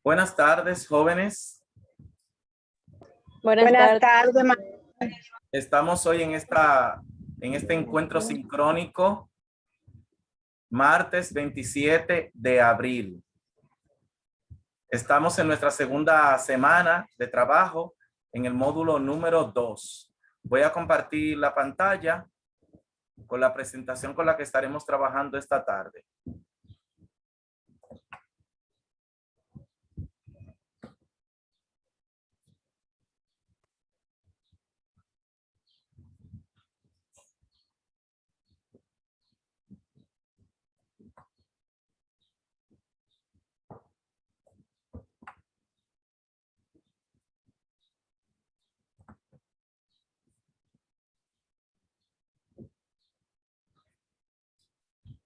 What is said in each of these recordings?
Buenas tardes, jóvenes. Buenas tardes, Estamos hoy en este encuentro sincrónico, martes 27 de abril. Estamos en nuestra segunda semana de trabajo en el módulo número 2. Voy a compartir la pantalla con la presentación con la que estaremos trabajando esta tarde.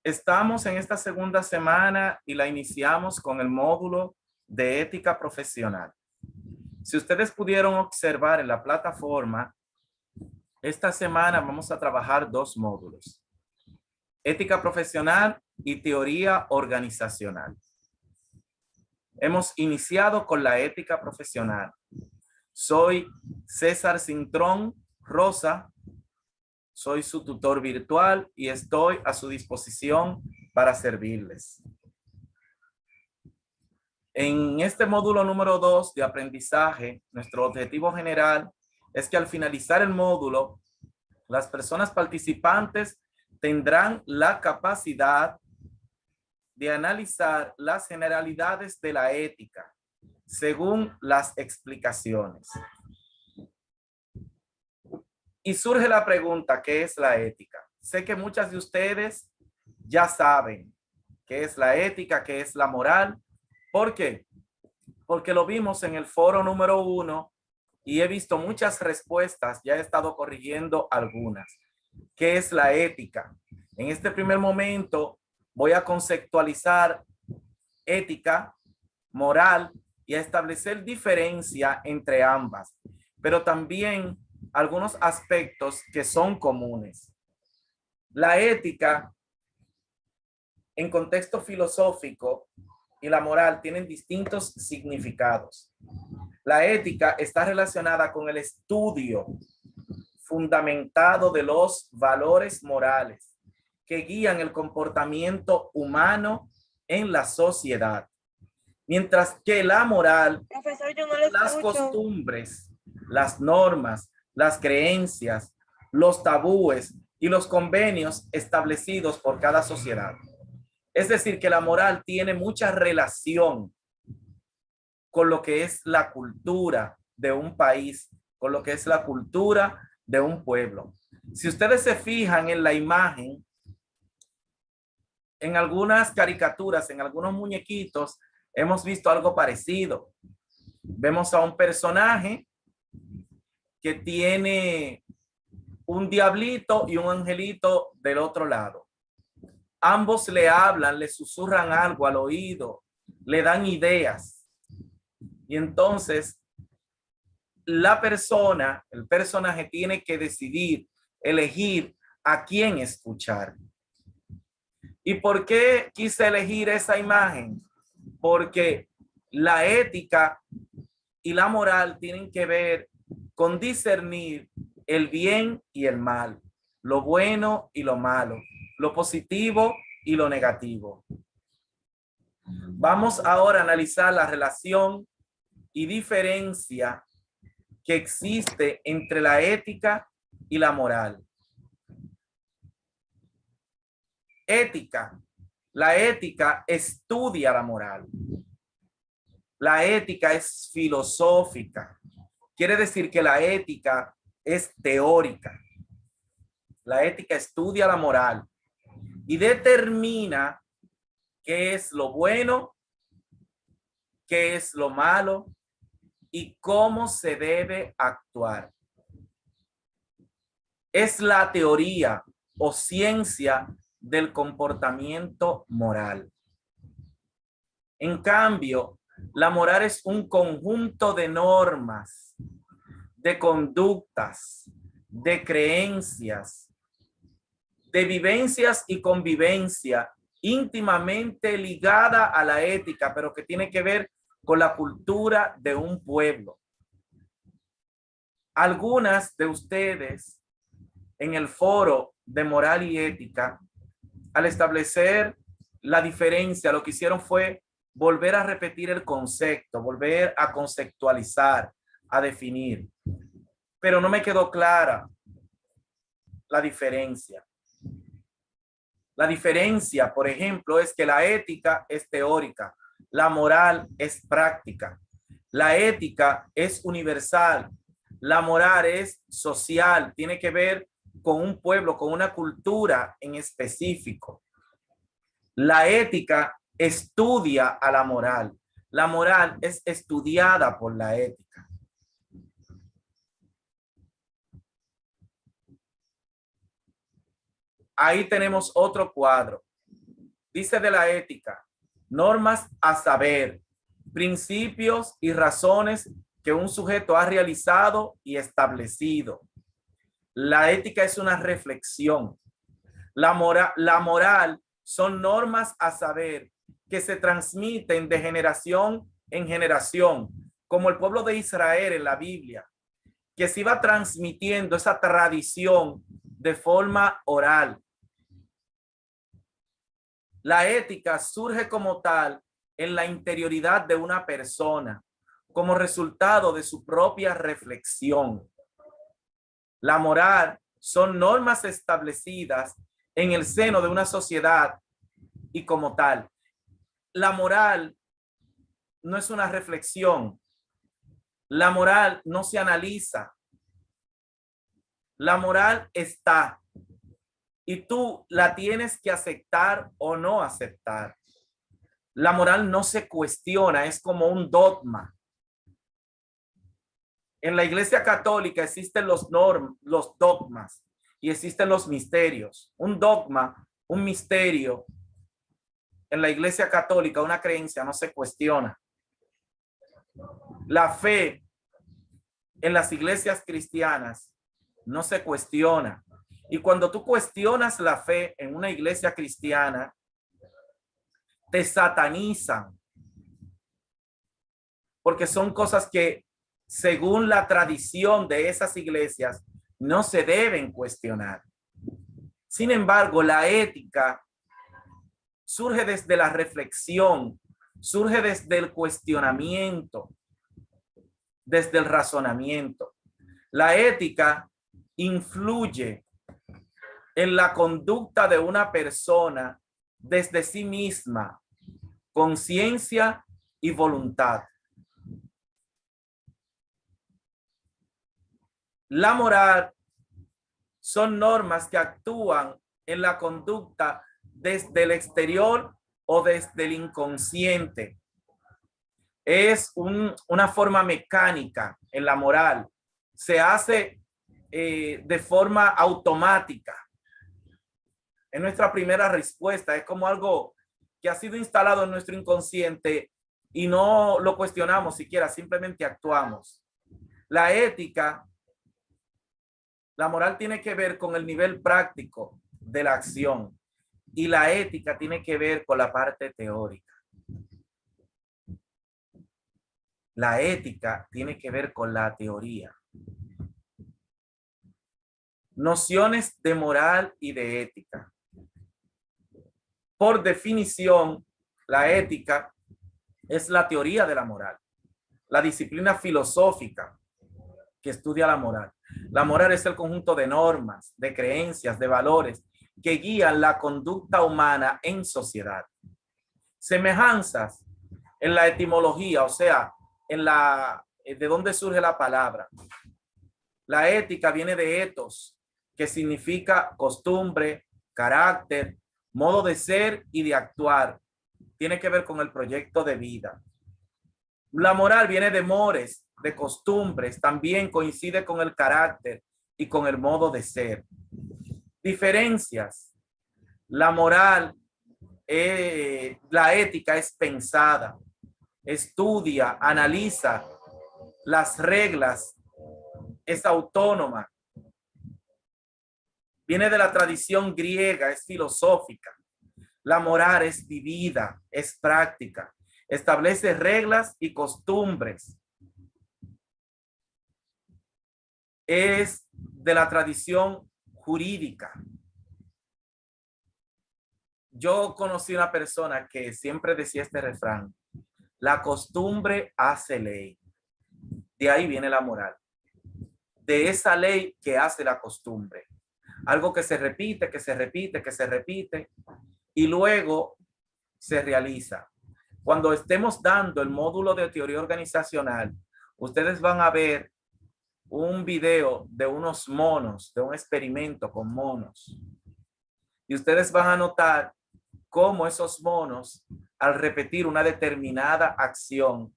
Estamos en esta segunda semana y la iniciamos con el módulo de ética profesional. Si ustedes pudieron observar en la plataforma, esta semana vamos a trabajar dos módulos: ética profesional y teoría organizacional. Hemos iniciado con la ética profesional. Soy César Cintrón Rosa, soy su tutor virtual y estoy a su disposición para servirles. En este módulo número 2 de aprendizaje, nuestro objetivo general es que al finalizar el módulo, las personas participantes tendrán la capacidad de analizar las generalidades de la ética según las explicaciones. Y surge la pregunta, ¿qué es la ética? Sé que muchas de ustedes ya saben qué es la ética, qué es la moral. ¿Por qué? Porque lo vimos en el foro número 1 y he visto muchas respuestas, ya he estado corrigiendo algunas. ¿Qué es la ética? En este primer momento voy a conceptualizar ética, moral y a establecer diferencia entre ambas, pero también algunos aspectos que son comunes. La ética en contexto filosófico y la moral tienen distintos significados. La ética está relacionada con el estudio fundamentado de los valores morales que guían el comportamiento humano en la sociedad. Mientras que la moral, profesor, yo no le las escucho. costumbres, las normas, las creencias, los tabúes y los convenios establecidos por cada sociedad. Es decir, que la moral tiene mucha relación con lo que es la cultura de un país, con lo que es la cultura de un pueblo. Si ustedes se fijan en la imagen, en algunas caricaturas, en algunos muñequitos, hemos visto algo parecido. Vemos a un personaje que tiene un diablito y un angelito del otro lado. Ambos le hablan, le susurran algo al oído, le dan ideas. Y entonces la persona, el personaje tiene que decidir, elegir a quién escuchar. ¿Y por qué quise elegir esa imagen? Porque la ética y la moral tienen que ver con discernir el bien y el mal, lo bueno y lo malo, lo positivo y lo negativo. Vamos ahora a analizar la relación y diferencia que existe entre la ética y la moral. Ética. La ética estudia la moral. La ética es filosófica. Quiere decir que la ética es teórica. La ética estudia la moral y determina qué es lo bueno, qué es lo malo y cómo se debe actuar. Es la teoría o ciencia del comportamiento moral. En cambio, la moral es un conjunto de normas, de conductas, de creencias, de vivencias y convivencia íntimamente ligada a la ética, pero que tiene que ver con la cultura de un pueblo. Algunas de ustedes en el foro de moral y ética, al establecer la diferencia, lo que hicieron fue volver a repetir el concepto, volver a conceptualizar, a definir. Pero no me quedó clara la diferencia. La diferencia, por ejemplo, es que la ética es teórica, la moral es práctica. La ética es universal, la moral es social, tiene que ver con un pueblo, con una cultura en específico. La ética estudia a la moral es estudiada por la ética. Ahí tenemos otro cuadro. Dice de la ética, normas a saber, principios y razones que un sujeto ha realizado y establecido. La ética es una reflexión. La moral son normas a saber que se transmiten de generación en generación, como el pueblo de Israel en la Biblia, que se iba transmitiendo esa tradición de forma oral. La ética surge como tal en la interioridad de una persona, como resultado de su propia reflexión. La moral son normas establecidas en el seno de una sociedad y como tal. La moral no es una reflexión. La moral no se analiza. La moral está y tú la tienes que aceptar o no aceptar. La moral no se cuestiona, es como un dogma. En la Iglesia Católica existen los dogmas y existen los misterios. Un dogma, un misterio, en la Iglesia Católica, una creencia no se cuestiona. La fe en las iglesias cristianas no se cuestiona. Y cuando tú cuestionas la fe en una iglesia cristiana, te satanizan. Porque son cosas que, según la tradición de esas iglesias, no se deben cuestionar. Sin embargo, la ética surge desde la reflexión, surge desde el cuestionamiento, desde el razonamiento. La ética influye en la conducta de una persona desde sí misma, conciencia y voluntad. La moral son normas que actúan en la conducta desde el exterior o desde el inconsciente. Es una forma mecánica en la moral. Se hace de forma automática. Es nuestra primera respuesta. Es como algo que ha sido instalado en nuestro inconsciente y no lo cuestionamos siquiera, simplemente actuamos. La ética, la moral tiene que ver con el nivel práctico de la acción y la ética tiene que ver con la parte teórica. La ética tiene que ver con la teoría. Nociones de moral y de ética. Por definición, la ética es la teoría de la moral, la disciplina filosófica que estudia la moral. La moral es el conjunto de normas, de creencias, de valores que guían la conducta humana en sociedad. Semejanzas en la etimología, o sea, de dónde surge la palabra. La ética viene de ethos, que significa costumbre, carácter, modo de ser y de actuar. Tiene que ver con el proyecto de vida. La moral viene de mores, de costumbres, también coincide con el carácter y con el modo de ser. Diferencias. La moral, la ética es pensada, estudia, analiza las reglas, es autónoma. Viene de la tradición griega, es filosófica. La moral es vivida, es práctica. establece reglas y costumbres. Es de la tradición jurídica. Yo conocí una persona que siempre decía este refrán: la costumbre hace ley. De ahí viene la moral. De esa ley que hace la costumbre. Algo que se repite, que se repite, que se repite y luego se realiza. Cuando estemos dando el módulo de teoría organizacional, ustedes van a ver un video de unos monos, de un experimento con monos. Y ustedes van a notar cómo esos monos, al repetir una determinada acción,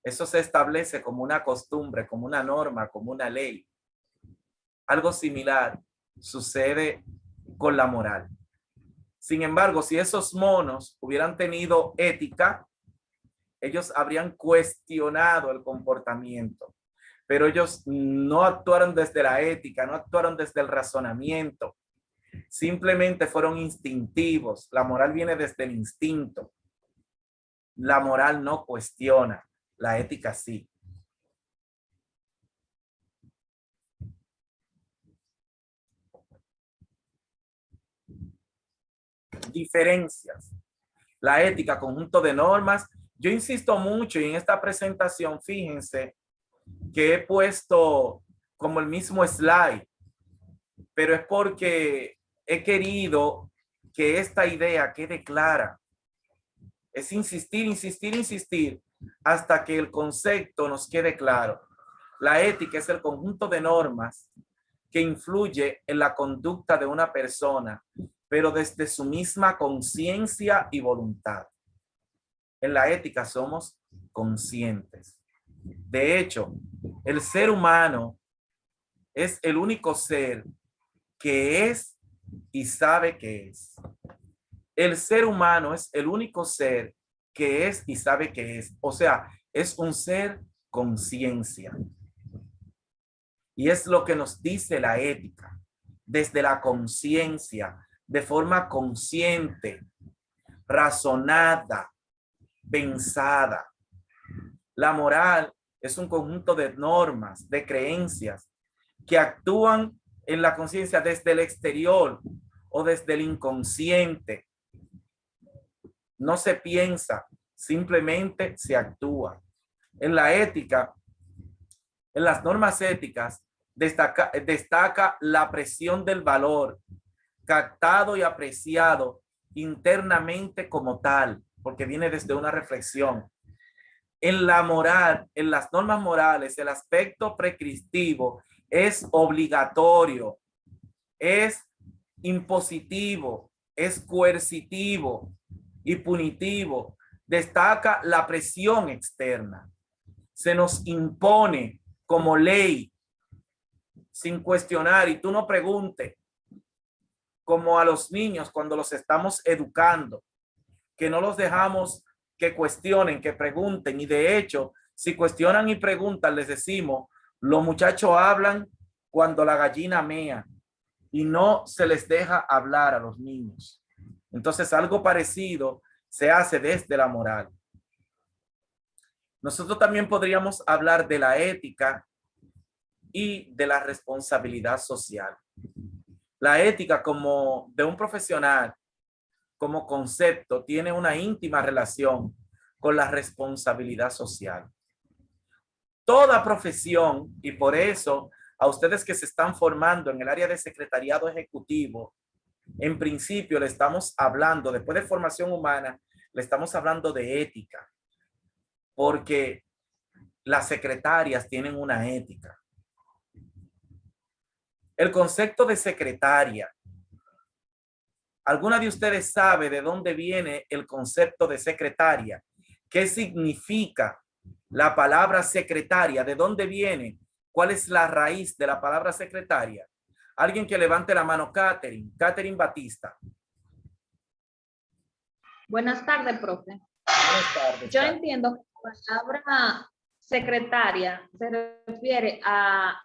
eso se establece como una costumbre, como una norma, como una ley. Algo similar sucede con la moral. Sin embargo, si esos monos hubieran tenido ética, ellos habrían cuestionado el comportamiento. Pero ellos no actuaron desde la ética, no actuaron desde el razonamiento. Simplemente fueron instintivos. La moral viene desde el instinto. La moral no cuestiona, la ética sí. Diferencias. La ética, conjunto de normas. Yo insisto mucho y en esta presentación, fíjense que he puesto como el mismo slide, pero es porque he querido que esta idea quede clara. Es insistir, insistir, insistir hasta que el concepto nos quede claro. La ética es el conjunto de normas que influye en la conducta de una persona, pero desde su misma conciencia y voluntad. En la ética somos conscientes. De hecho, el ser humano es el único ser que es y sabe que es. El ser humano es el único ser que es y sabe que es. O sea, es un ser conciencia. Y es lo que nos dice la ética. Desde la conciencia, de forma consciente, razonada, pensada. La moral es un conjunto de normas, de creencias que actúan en la conciencia desde el exterior o desde el inconsciente. No se piensa, simplemente se actúa. En la ética, en las normas éticas, destaca la presión del valor, captado y apreciado internamente como tal, porque viene desde una reflexión. En la moral, en las normas morales, el aspecto prescriptivo es obligatorio, es impositivo, es coercitivo y punitivo. Destaca la presión externa. Se nos impone como ley sin cuestionar y tú no preguntes, como a los niños cuando los estamos educando, que no los dejamos que cuestionen, que pregunten, y de hecho, si cuestionan y preguntan, les decimos, los muchachos hablan cuando la gallina mea y no se les deja hablar a los niños. Entonces, algo parecido se hace desde la moral. Nosotros también podríamos hablar de la ética y de la responsabilidad social. La ética como de un profesional, como concepto, tiene una íntima relación con la responsabilidad social. Toda profesión, y por eso a ustedes que se están formando en el área de secretariado ejecutivo, en principio le estamos hablando, después de formación humana, le estamos hablando de ética, porque las secretarias tienen una ética. El concepto de secretaria. ¿Alguna de ustedes sabe de dónde viene el concepto de secretaria? ¿Qué significa la palabra secretaria? ¿De dónde viene? ¿Cuál es la raíz de la palabra secretaria? Alguien que levante la mano. Catherine Batista. Buenas tardes, profe. Buenas tardes. Yo entiendo que la palabra secretaria se refiere a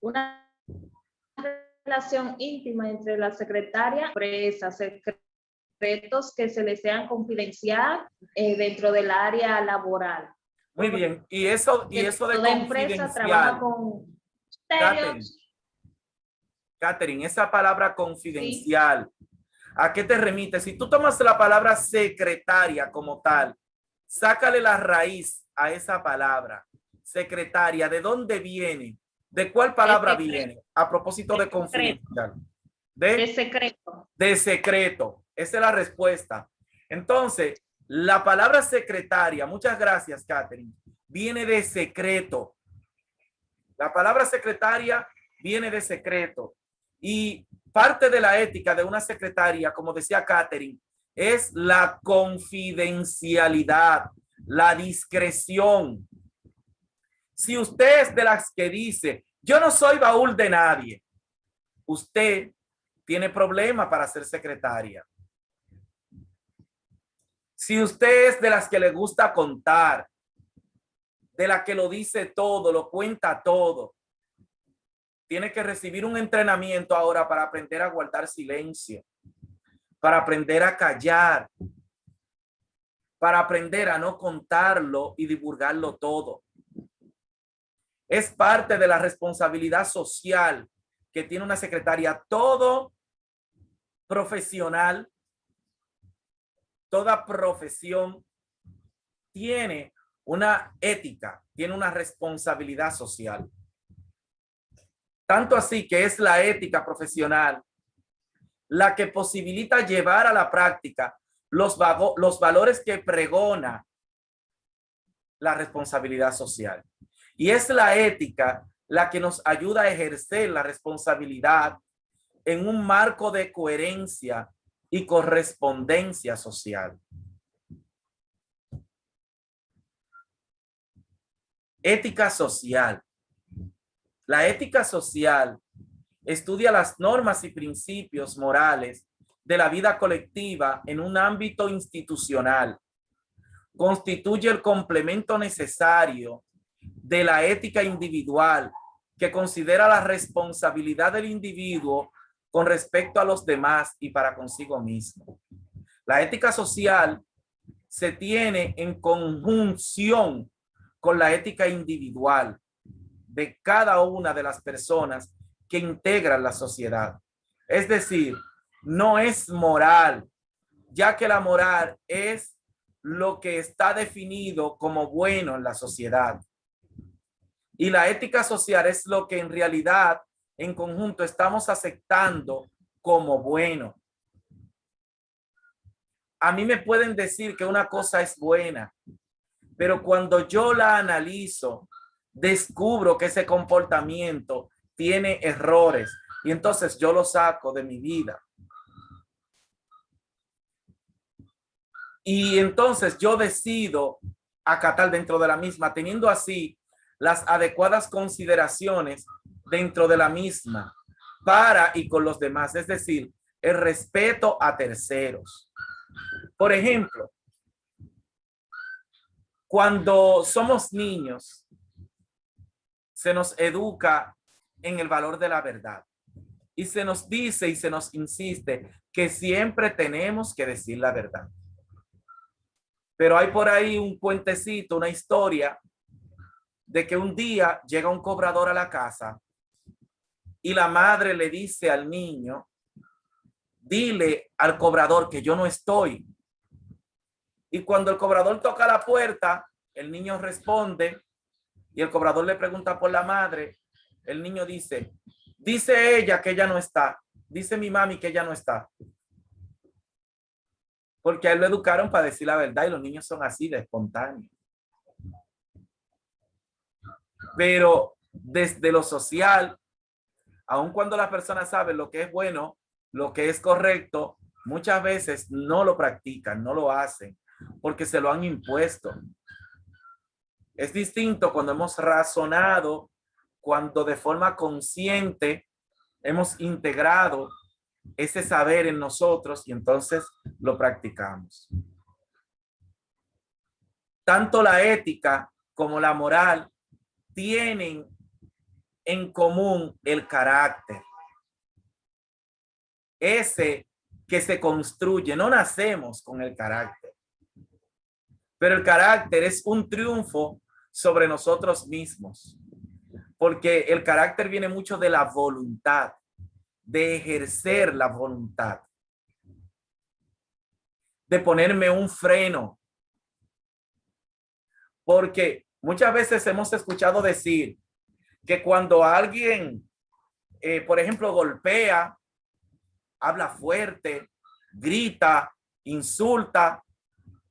una relación íntima entre la secretaria y la empresa, secretos que se les sean confidencial dentro del área laboral. Muy bien. Y eso de Toda empresa trabaja confidencial, con Catherine, criterios. Catherine, esa palabra confidencial, ¿a qué te remite? Si tú tomas la palabra secretaria como tal, sácale la raíz a esa palabra. Secretaria, ¿de dónde viene? ¿De cuál palabra viene? A propósito de confidencial. De secreto. De secreto. Esa es la respuesta. Entonces, la palabra secretaria, muchas gracias, Catherine, viene de secreto. La palabra secretaria viene de secreto. Y parte de la ética de una secretaria, como decía Catherine, es la confidencialidad, la discreción. Si usted es de las que dice, yo no soy baúl de nadie, usted tiene problema para ser secretaria. Si usted es de las que le gusta contar, de la que lo dice todo, lo cuenta todo, tiene que recibir un entrenamiento ahora para aprender a guardar silencio, para aprender a callar, para aprender a no contarlo y divulgarlo todo. Es parte de la responsabilidad social que tiene una secretaria. Todo profesional, toda profesión tiene una ética, tiene una responsabilidad social. Tanto así que es la ética profesional la que posibilita llevar a la práctica los valores que pregona la responsabilidad social. Y es la ética la que nos ayuda a ejercer la responsabilidad en un marco de coherencia y correspondencia social. Ética social. La ética social estudia las normas y principios morales de la vida colectiva en un ámbito institucional. Constituye el complemento necesario de la ética individual que considera la responsabilidad del individuo con respecto a los demás y para consigo mismo. La ética social se tiene en conjunción con la ética individual de cada una de las personas que integran la sociedad. Es decir, no es moral, ya que la moral es lo que está definido como bueno en la sociedad. Y la ética social es lo que en realidad en conjunto estamos aceptando como bueno. A mí me pueden decir que una cosa es buena, pero cuando yo la analizo, descubro que ese comportamiento tiene errores y entonces yo lo saco de mi vida. Y entonces yo decido acatar dentro de la misma, teniendo así las adecuadas consideraciones dentro de la misma para y con los demás, es decir, el respeto a terceros. Por ejemplo, cuando somos niños, se nos educa en el valor de la verdad y se nos dice y se nos insiste que siempre tenemos que decir la verdad. Pero hay por ahí un cuentecito, una historia de que un día llega un cobrador a la casa y la madre le dice al niño, dile al cobrador que yo no estoy. Y cuando el cobrador toca la puerta, el niño responde y el cobrador le pregunta por la madre. El niño dice ella que ella no está. Dice mi mami que ella no está. Porque a él lo educaron para decir la verdad y los niños son así de espontáneos. Pero desde lo social, aun cuando las personas saben lo que es bueno, lo que es correcto, muchas veces no lo practican, no lo hacen, porque se lo han impuesto. Es distinto cuando hemos razonado, cuando de forma consciente hemos integrado ese saber en nosotros y entonces lo practicamos. Tanto la ética como la moral tienen en común el carácter. Ese que se construye. No nacemos con el carácter, pero el carácter es un triunfo sobre nosotros mismos, porque el carácter viene mucho de la voluntad, de ejercer la voluntad, de ponerme un freno, porque muchas veces hemos escuchado decir que cuando alguien, por ejemplo, golpea, habla fuerte, grita, insulta,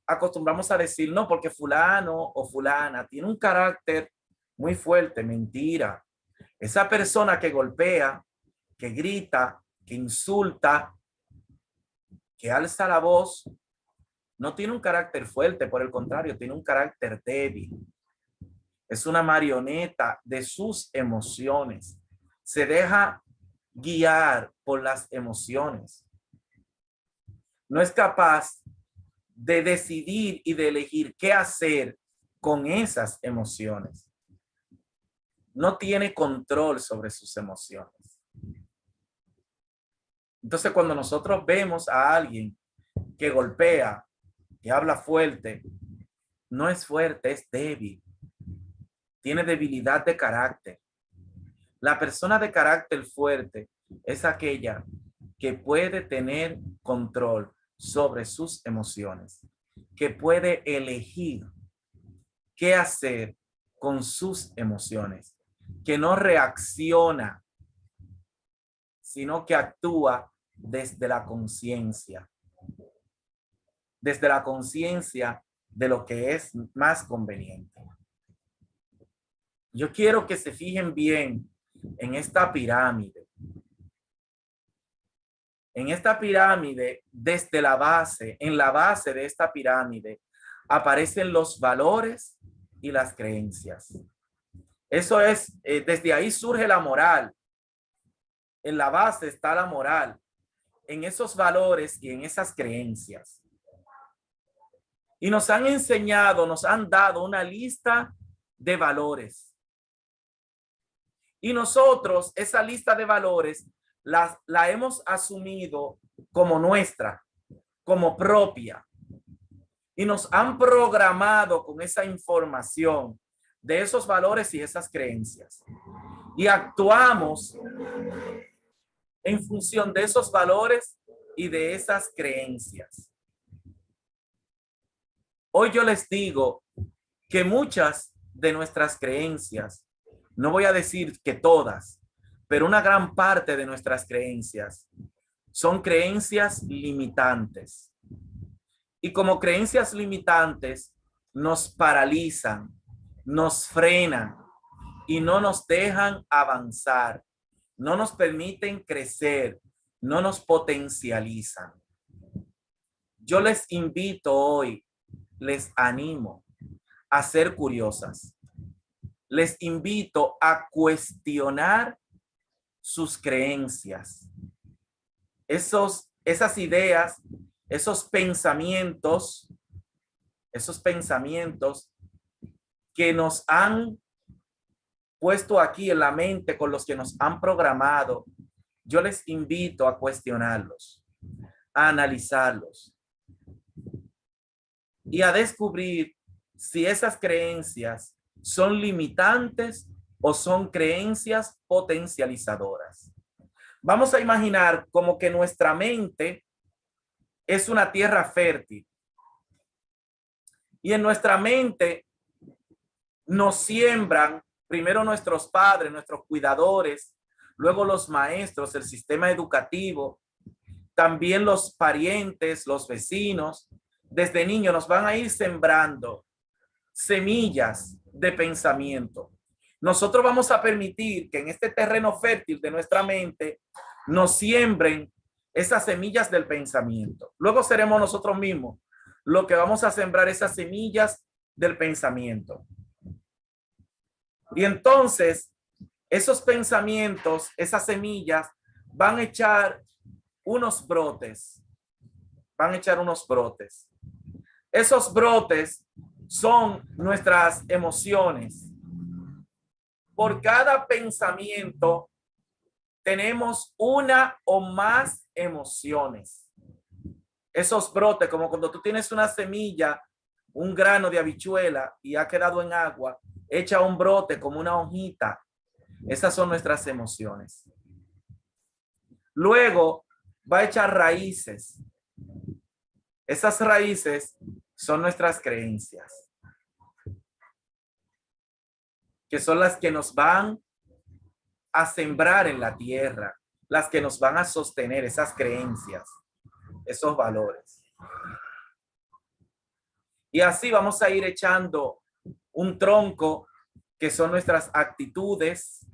acostumbramos a decir, no, porque fulano o fulana tiene un carácter muy fuerte. Mentira. Esa persona que golpea, que grita, que insulta, que alza la voz, no tiene un carácter fuerte, por el contrario, tiene un carácter débil. Es una marioneta de sus emociones. Se deja guiar por las emociones. No es capaz de decidir y de elegir qué hacer con esas emociones. No tiene control sobre sus emociones. Entonces, cuando nosotros vemos a alguien que golpea, que habla fuerte, no es fuerte, es débil. Tiene debilidad de carácter. La persona de carácter fuerte es aquella que puede tener control sobre sus emociones, que puede elegir qué hacer con sus emociones, que no reacciona, sino que actúa desde la conciencia de lo que es más conveniente. Yo quiero que se fijen bien en esta pirámide. En esta pirámide, desde la base, en la base de esta pirámide, aparecen los valores y las creencias. Eso es, desde ahí surge la moral. En la base está la moral, en esos valores y en esas creencias. Y nos han enseñado, nos han dado una lista de valores. Y nosotros, esa lista de valores, la hemos asumido como nuestra, como propia. Y nos han programado con esa información de esos valores y esas creencias. Y actuamos en función de esos valores y de esas creencias. Hoy yo les digo que muchas de nuestras creencias, no voy a decir que todas, pero una gran parte de nuestras creencias son creencias limitantes. Y como creencias limitantes nos paralizan, nos frenan y no nos dejan avanzar, no nos permiten crecer, no nos potencializan. Yo les invito hoy, les animo a ser curiosas. Les invito a cuestionar sus creencias. Esas ideas, esos pensamientos que nos han puesto aquí en la mente, con los que nos han programado, yo les invito a cuestionarlos, a analizarlos y a descubrir si esas creencias son limitantes o son creencias potencializadoras. Vamos a imaginar como que nuestra mente es una tierra fértil. Y en nuestra mente nos siembran primero nuestros padres, nuestros cuidadores, luego los maestros, el sistema educativo, también los parientes, los vecinos. Desde niños nos van a ir sembrando semillas de pensamiento. Nosotros vamos a permitir que en este terreno fértil de nuestra mente nos siembren esas semillas del pensamiento. Luego seremos nosotros mismos los que vamos a sembrar esas semillas del pensamiento. Y entonces esos pensamientos, esas semillas van a echar unos brotes. Van a echar unos brotes. Esos brotes son nuestras emociones. Por cada pensamiento tenemos una o más emociones. esos brotes, como cuando tú tienes una semilla, un grano de habichuela y ha quedado en agua, echa un brote como una hojita. Esas son nuestras emociones. Luego va a echar raíces. Esas raíces son nuestras creencias, que son las que nos van a sembrar en la tierra, las que nos van a sostener, esas creencias, esos valores. Y así vamos a ir echando un tronco que son nuestras actitudes,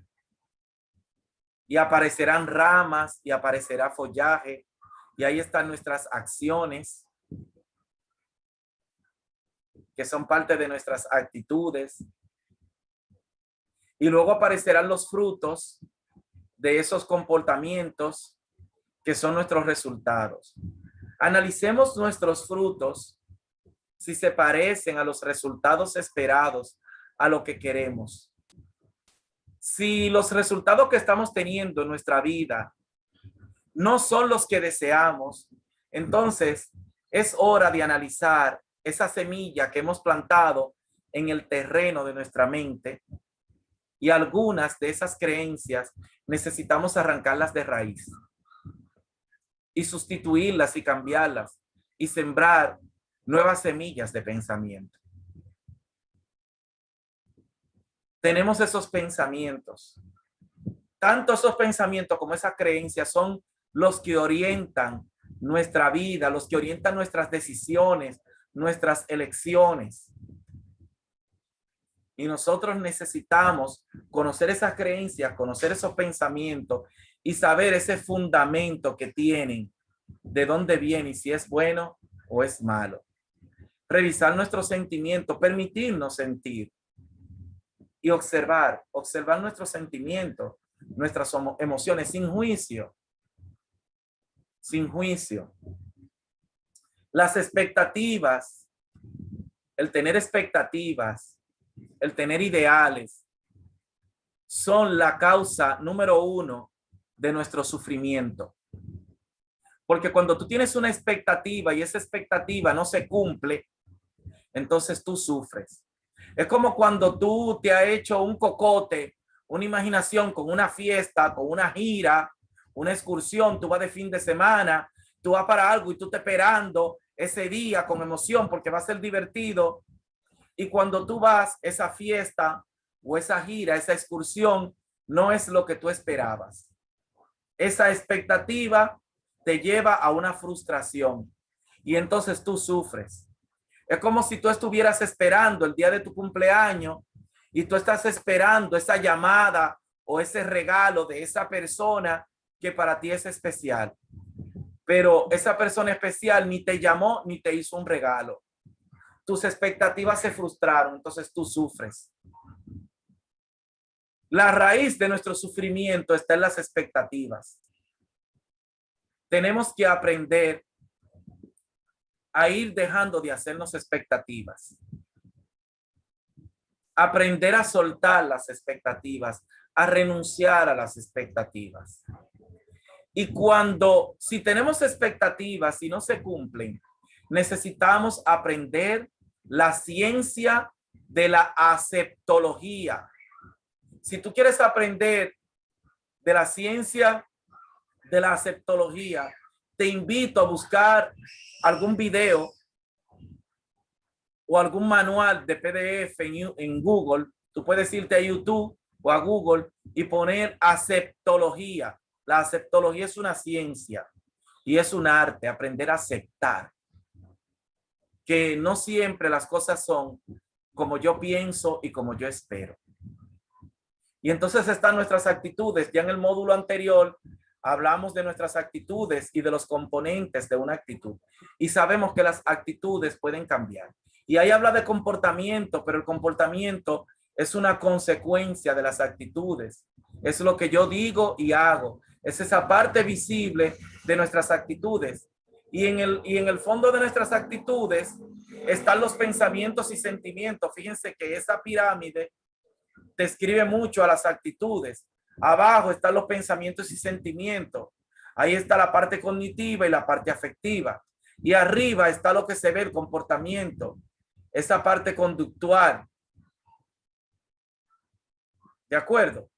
y aparecerán ramas y aparecerá follaje, y ahí están nuestras acciones, que son parte de nuestras actitudes. Y luego aparecerán los frutos de esos comportamientos que son nuestros resultados. Analicemos nuestros frutos si se parecen a los resultados esperados, a lo que queremos. Si los resultados que estamos teniendo en nuestra vida no son los que deseamos, entonces es hora de analizar esa semilla que hemos plantado en el terreno de nuestra mente, y algunas de esas creencias necesitamos arrancarlas de raíz y sustituirlas y cambiarlas y sembrar nuevas semillas de pensamiento. Tenemos esos pensamientos. Tanto esos pensamientos como esas creencias son los que orientan nuestra vida, los que orientan nuestras decisiones, nuestras elecciones. Y nosotros necesitamos conocer esas creencias, conocer esos pensamientos y saber ese fundamento que tienen, de dónde viene y si es bueno o es malo. Revisar nuestros sentimientos, permitirnos sentir y observar nuestros sentimientos, nuestras emociones sin juicio. Sin juicio. Las expectativas, el tener expectativas, el tener ideales, son la causa número uno de nuestro sufrimiento. Porque cuando tú tienes una expectativa y esa expectativa no se cumple, entonces tú sufres. Es como cuando tú te has hecho un cocote, una imaginación con una fiesta, con una gira, una excursión, tú vas de fin de semana, tú vas para algo y tú estás esperando ese día con emoción porque va a ser divertido. Y cuando tú vas, esa fiesta o esa gira, esa excursión, no es lo que tú esperabas. Esa expectativa te lleva a una frustración y entonces tú sufres. Es como si tú estuvieras esperando el día de tu cumpleaños y tú estás esperando esa llamada o ese regalo de esa persona que para ti es especial. Pero esa persona especial ni te llamó ni te hizo un regalo. Tus expectativas se frustraron, entonces tú sufres. La raíz de nuestro sufrimiento está en las expectativas. Tenemos que aprender a ir dejando de hacernos expectativas. Aprender a soltar las expectativas, a renunciar a las expectativas. Y si tenemos expectativas y no se cumplen, necesitamos aprender la ciencia de la aceptología. Si tú quieres aprender de la ciencia de la aceptología, te invito a buscar algún video o algún manual de PDF en Google. Tú puedes irte a YouTube o a Google y poner aceptología. La aceptología es una ciencia y es un arte, aprender a aceptar que no siempre las cosas son como yo pienso y como yo espero. Y entonces están nuestras actitudes. Ya en el módulo anterior hablamos de nuestras actitudes y de los componentes de una actitud. Y sabemos que las actitudes pueden cambiar. Y ahí habla de comportamiento, pero el comportamiento es una consecuencia de las actitudes. Es lo que yo digo y hago. Es esa parte visible de nuestras actitudes. Y en el fondo de nuestras actitudes están los pensamientos y sentimientos. Fíjense que esa pirámide describe mucho a las actitudes. Abajo están los pensamientos y sentimientos. Ahí está la parte cognitiva y la parte afectiva. Y arriba está lo que se ve, el comportamiento, esa parte conductual. ¿De acuerdo?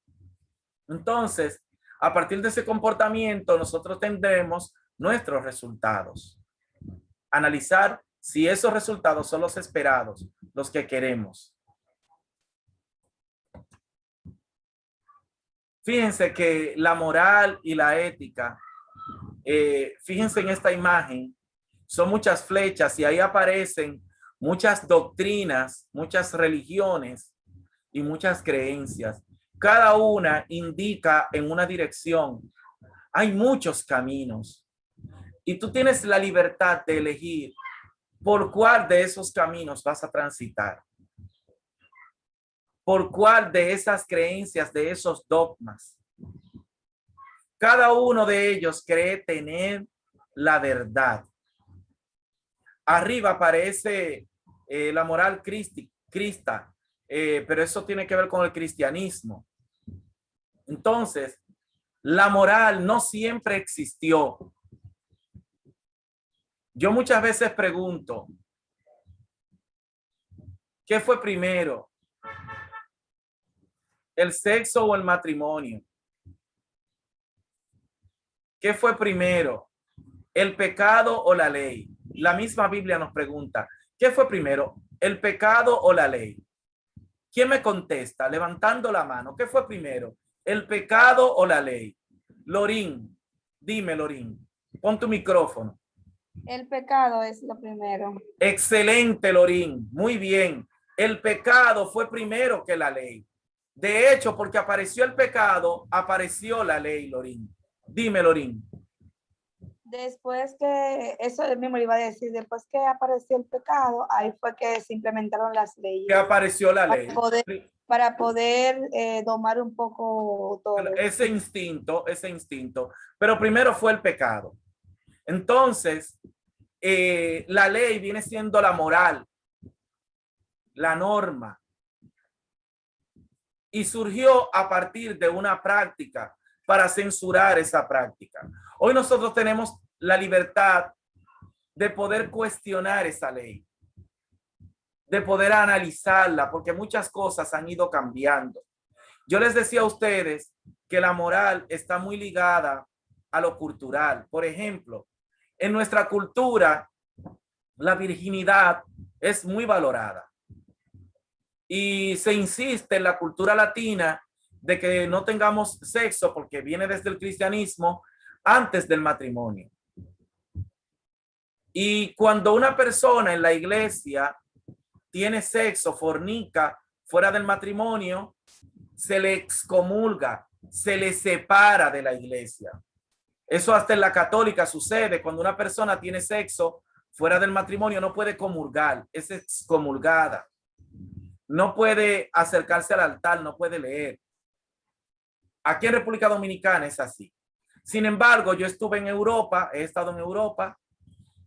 Entonces, a partir de ese comportamiento, nosotros tendremos nuestros resultados. Analizar si esos resultados son los esperados, los que queremos. Fíjense que la moral y la ética, fíjense en esta imagen, son muchas flechas y ahí aparecen muchas doctrinas, muchas religiones y muchas creencias. Cada una indica en una dirección. Hay muchos caminos y tú tienes la libertad de elegir por cuál de esos caminos vas a transitar. Por cuál de esas creencias, de esos dogmas. Cada uno de ellos cree tener la verdad. Arriba aparece la moral crista, pero eso tiene que ver con el cristianismo. Entonces, la moral no siempre existió. Yo muchas veces pregunto, ¿qué fue primero? ¿El sexo o el matrimonio? ¿Qué fue primero? ¿El pecado o la ley? La misma Biblia nos pregunta, ¿qué fue primero? ¿El pecado o la ley? ¿Quién me contesta? Levantando la mano. ¿Qué fue primero? ¿El pecado o la ley? Lorín, dime, Lorín. Pon tu micrófono. El pecado es lo primero. Excelente, Lorín. Muy bien. El pecado fue primero que la ley. De hecho, porque apareció el pecado, apareció la ley, Lorín. Dime, Lorín. Después que, eso mismo le iba a decir, después que apareció el pecado, ahí fue que se implementaron las leyes. Que apareció la ley. Para poder domar un poco todo. Ese instinto. Pero primero fue el pecado. Entonces, la ley viene siendo la moral, la norma. Y surgió a partir de una práctica para censurar esa práctica. Hoy nosotros tenemos la libertad de poder cuestionar esa ley, de poder analizarla, porque muchas cosas han ido cambiando. Yo les decía a ustedes que la moral está muy ligada a lo cultural. Por ejemplo, en nuestra cultura, la virginidad es muy valorada. Y se insiste en la cultura latina de que no tengamos sexo, porque viene desde el cristianismo, antes del matrimonio. Y cuando una persona en la iglesia tiene sexo, fornica fuera del matrimonio, se le excomulga, se le separa de la iglesia. Eso hasta en la católica sucede. Cuando una persona tiene sexo fuera del matrimonio, no puede comulgar, es excomulgada. No puede acercarse al altar, no puede leer. Aquí en República Dominicana es así. Sin embargo, yo estuve en Europa, he estado en Europa,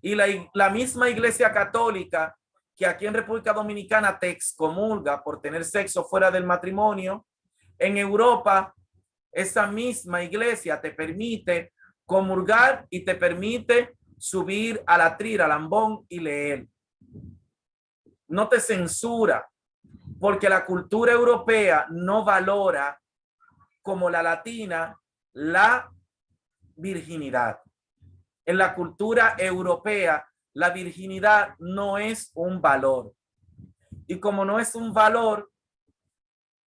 y la misma iglesia católica que aquí en República Dominicana te excomulga por tener sexo fuera del matrimonio, en Europa esa misma iglesia te permite comulgar y te permite subir al atril, al ambón y leer. No te censura, porque la cultura europea no valora como la latina la virginidad. En la cultura europea, la virginidad no es un valor. Y como no es un valor,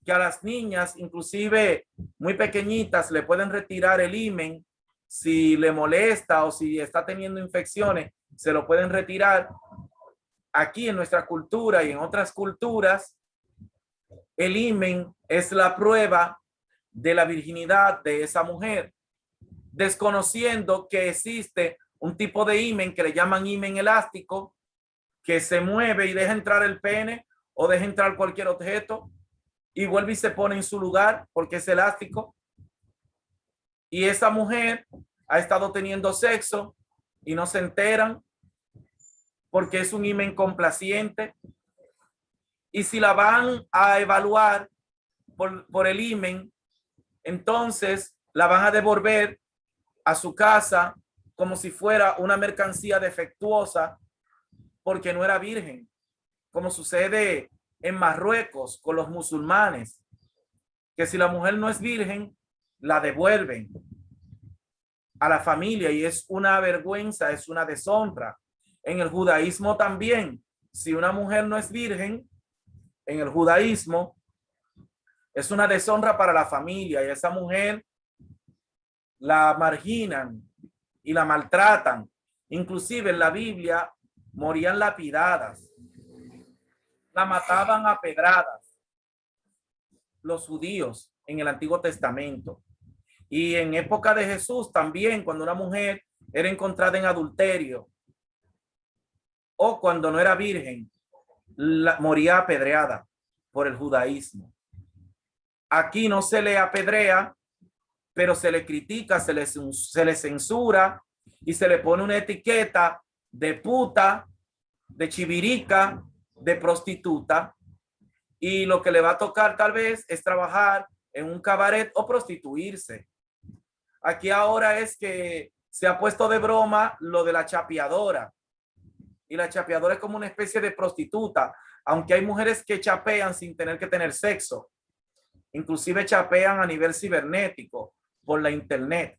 que a las niñas, inclusive muy pequeñitas, le pueden retirar el himen si le molesta o si está teniendo infecciones, se lo pueden retirar. Aquí en nuestra cultura y en otras culturas, el himen es la prueba de la virginidad de esa mujer, desconociendo que existe un tipo de himen que le llaman himen elástico, que se mueve y deja entrar el pene o deja entrar cualquier objeto y vuelve y se pone en su lugar porque es elástico. Y esa mujer ha estado teniendo sexo y no se enteran porque es un himen complaciente. Y si la van a evaluar por el himen, entonces la van a devolver a su casa como si fuera una mercancía defectuosa porque no era virgen, como sucede en Marruecos con los musulmanes, que si la mujer no es virgen, la devuelven a la familia y es una vergüenza, es una deshonra. En el judaísmo también, si una mujer no es virgen, en el judaísmo es una deshonra para la familia y esa mujer la marginan y la maltratan. Inclusive en la Biblia morían lapidadas, la mataban a pedradas los judíos en el Antiguo Testamento. Y en época de Jesús también, cuando una mujer era encontrada en adulterio o cuando no era virgen, moría apedreada por el judaísmo. Aquí no se le apedrea, pero se le critica, se le censura y se le pone una etiqueta de puta, de chivirica, de prostituta. Y lo que le va a tocar tal vez es trabajar en un cabaret o prostituirse. Aquí ahora es que se ha puesto de broma lo de la chapeadora. Y la chapeadora es como una especie de prostituta, aunque hay mujeres que chapean sin tener que tener sexo. Inclusive chapean a nivel cibernético por la internet.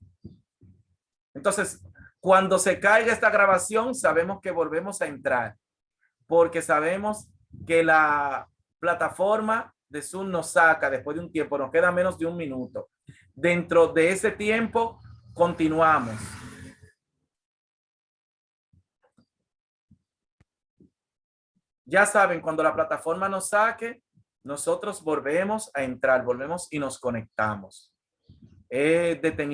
Entonces, cuando se caiga esta grabación, sabemos que volvemos a entrar, porque sabemos que la plataforma de Zoom nos saca después de un tiempo, nos queda menos de un minuto. Dentro de ese tiempo, continuamos. Ya saben, cuando la plataforma nos saque, nosotros volvemos a entrar, volvemos y nos conectamos. Detenido.